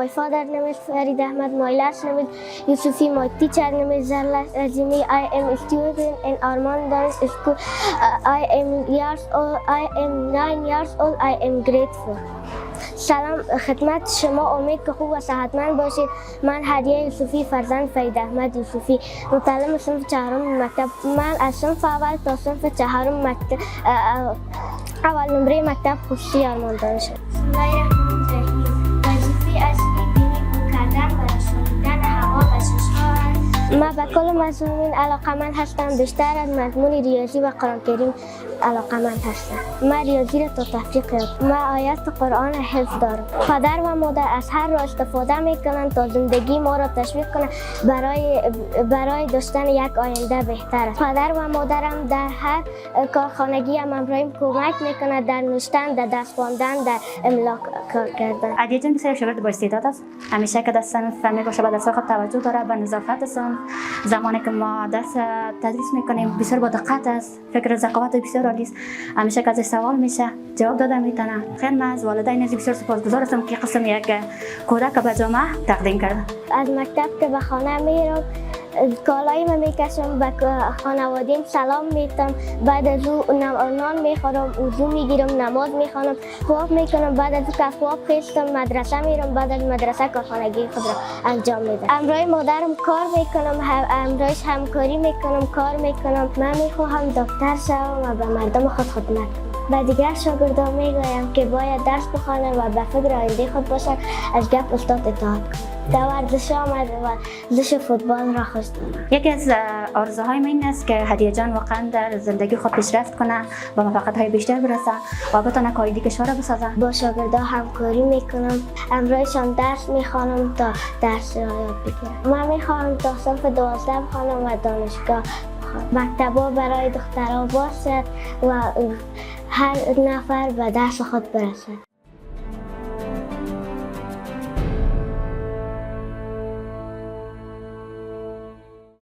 My father name is Farid Ahmed. My last name is Yusufi. My teacher name is Zahra Azimi. I am a student in Arman Dance School. I am 9 years old. I am grateful. سلام خدمت شما، امید که خوب و صحتمند باشید. من هدیه یوسفی فرزند فرید احمد یوسفی، متعلم صنف چهارم مکتب. من از صنف اول تا صنف چهارم مکتب اول نمره مکتب خصوصی آرمان دانش. بسم الله الرحمن الرحیم. وظیفه اصلی بینی کردن و رسانیدن هوا و شش‌ها. من به کل مضامین علاقه‌مند هستم. بیشتر از مضمون ریاضی و قرآن کریم علاقه‌مند هستم. من ریاضی را تا تفریق یافتم. من آیات قرآن حفظ دارم. پدر و مادر از هر راه استفاده میکنند تا زندگی ما را تشویق کنند برای داشتن یک آینده بهتر است. پدر و مادرم در هر کارخانگی همراهیم کمک میکنند در نوشتن، در دست خواندن، در املا کار کردن. عدیه جان بسیار شاگرد با استعداد است. همیشه که در صنف میباشه به درس خود توجه داره، به نظافت صنف. زمانی که ما درس تدریس میکنیم بسیار با دقت است. فکر ذکاوت بسیار عالی است. همیشه که ازش سوال میشه جواب داده میتونه. خیلی من از والدین بسیار سپاسگزار هستم که قسم یک کودک به جامعه تقدیم کردن. از مکتب که به خانه میرم کالایی میکشم، به خانوادیم سلام میتم، بعد از او نان میخورم، وضو میگیرم، نماز میخوانم، خواب میکنم. بعد از او که خواب خیستم مدرسه میرم، بعد از مدرسه کارخانگی خود را انجام میدم. همراه مادرم کار میکنم، همراهش همکاری میکنم، کار میکنم. من میخواهم دکتر شوم و به مردم خود خدمت کنم. به دیگر شاگردان میگویم که باید درس بخوانند و به فکر آینده خود باشند، از گپ استاد اطاعت کنند. در ورزش آمده و ورزش فوتبال را خوش دارم. یکی از آرزوهای من این است که هدیه جان واقعا در زندگی خود پیشرفت کنه، به موفقیت‌های بیشتر برسه و بتونه کاری دیگه را بسازه. با شاگردان همکاری میکنم، همراهشان درس میخوانم تا درس را یاد بگیرم. من میخواهم تا صنف 12 بخوانم و دانشگاه بخوانم. مکتب‌ها برای دخترها باز شد و هر نفر به درس خود برسد.